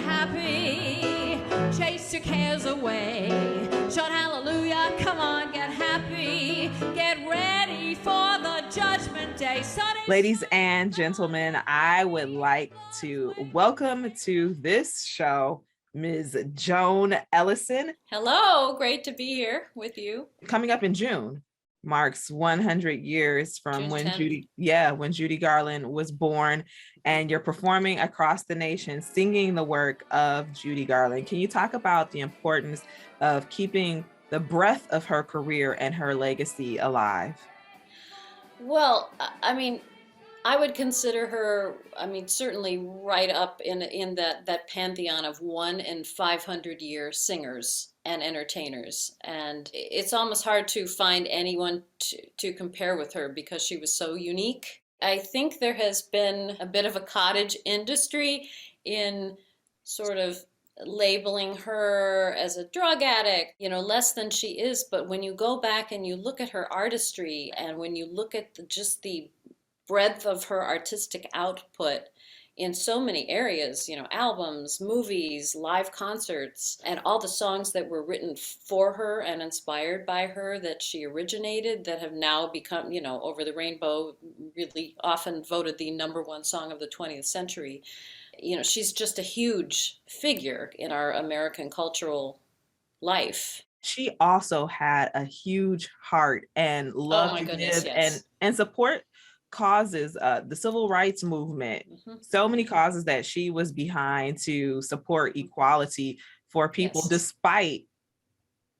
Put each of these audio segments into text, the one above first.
happy. Chase your cares away. Shout hallelujah, come on, get happy. Get ready for the judgment day. Ladies and gentlemen, I would like to welcome to this show Ms. Joan Ellison. Hello, great to be here with you. Coming up in June marks 100 years from when Judy Garland was born, and you're performing across the nation singing the work of Judy Garland. Can you talk about the importance of keeping the breadth of her career and her legacy alive? Well, I would consider her, certainly right up in that pantheon of 1 in 500 year singers and entertainers. And it's almost hard to find anyone to compare with her because she was so unique. I think there has been a bit of a cottage industry in sort of labeling her as a drug addict, less than she is. But when you go back and you look at her artistry, and when you look at just the breadth of her artistic output in so many areas, albums, movies, live concerts, and all the songs that were written for her and inspired by her that she originated that have now become, Over the Rainbow, really often voted the #1 song of the 20th century. She's just a huge figure in our American cultural life. She also had a huge heart and love to give and support causes, the civil rights movement, so many causes that she was behind to support equality for people, despite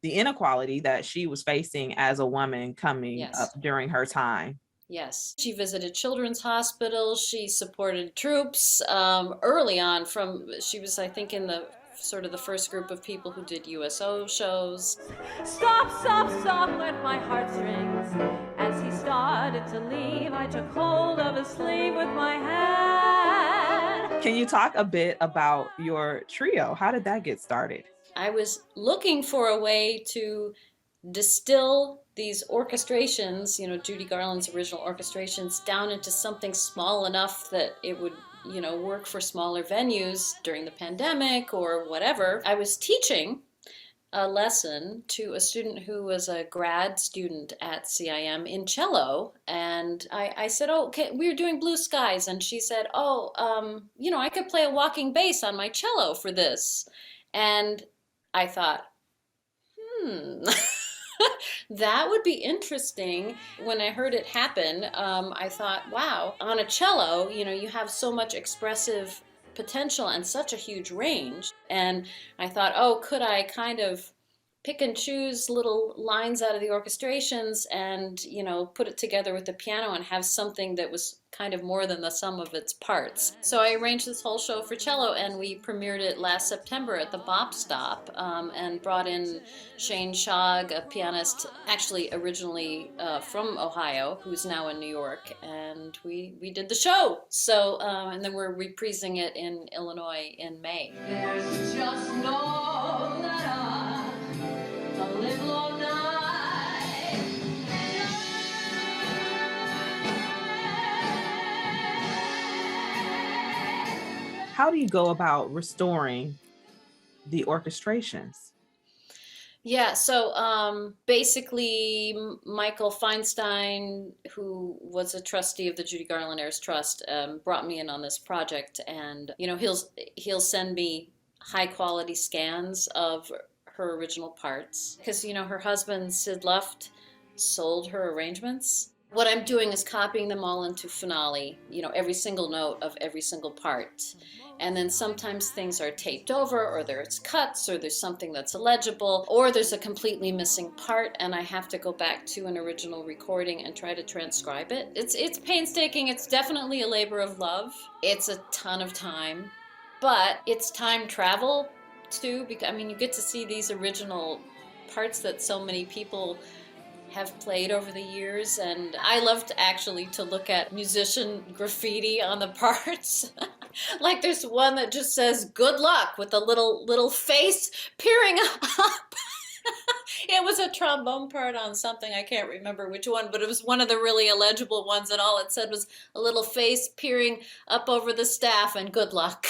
the inequality that she was facing as a woman coming up during her time. Yes. She visited children's hospitals. She supported troops early on. She was, I think, in the sort of the first group of people who did USO shows. Stop, let my heartstrings. As he started to leave, I took hold of his sleeve with my hand. Can you talk a bit about your trio? How did that get started? I was looking for a way to distill these orchestrations, Judy Garland's original orchestrations, down into something small enough that it would work for smaller venues during the pandemic or whatever. I was teaching a lesson to a student who was a grad student at CIM in cello, and I said, we were doing Blue Skies, and she said, I could play a walking bass on my cello for this. And I thought, that would be interesting. When I heard it happen, I thought, wow, on a cello, you have so much expressive potential and such a huge range. And I thought, could I kind of pick and choose little lines out of the orchestrations and, put it together with the piano and have something that was kind of more than the sum of its parts. So I arranged this whole show for cello, and we premiered it last September at the Bop Stop, and brought in Shane Shogg, a pianist actually originally from Ohio, who's now in New York, and we did the show. So, and then we're reprising it in Illinois in May. There's just no letter to live long night. How do you go about restoring the orchestrations? Yeah, so basically Michael Feinstein, who was a trustee of the Judy Garland Heirs Trust, brought me in on this project, and he'll send me high quality scans of her original parts, because her husband Sid Luft sold her arrangements. What I'm doing is copying them all into Finale, every single note of every single part. And then sometimes things are taped over, or there's cuts, or there's something that's illegible, or there's a completely missing part, and I have to go back to an original recording and try to transcribe it. It's painstaking. It's definitely a labor of love. It's a ton of time, but it's time travel too, because you get to see these original parts that so many people have played over the years, and I loved actually to look at musician graffiti on the parts. Like there's one that just says "good luck" with a little face peering up. It was a trombone part on something, I can't remember which one, but it was one of the really illegible ones, and all it said was a little face peering up over the staff and "good luck."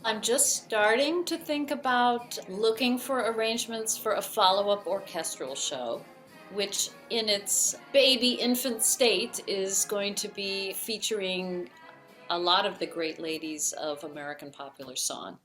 I'm just starting to think about looking for arrangements for a follow-up orchestral show, which in its baby infant state is going to be featuring a lot of the great ladies of American popular song.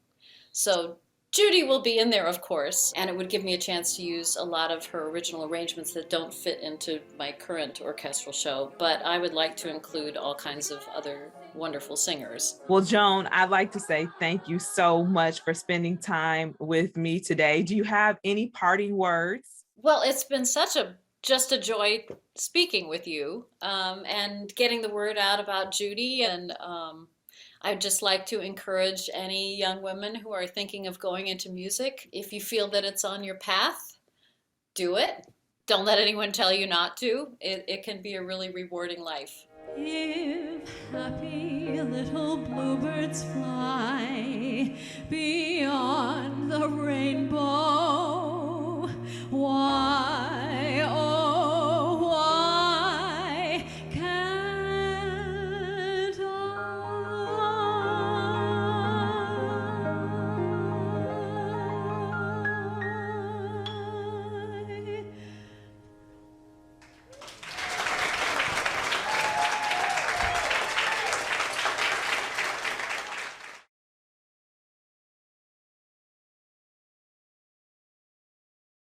So Judy will be in there, of course, and it would give me a chance to use a lot of her original arrangements that don't fit into my current orchestral show, but I would like to include all kinds of other wonderful singers. Well, Joan, I'd like to say thank you so much for spending time with me today. Do you have any parting words? Well, it's been just a joy speaking with you and getting the word out about Judy, and I'd just like to encourage any young women who are thinking of going into music. If you feel that it's on your path, do it. Don't let anyone tell you not to. It can be a really rewarding life. If happy little bluebirds fly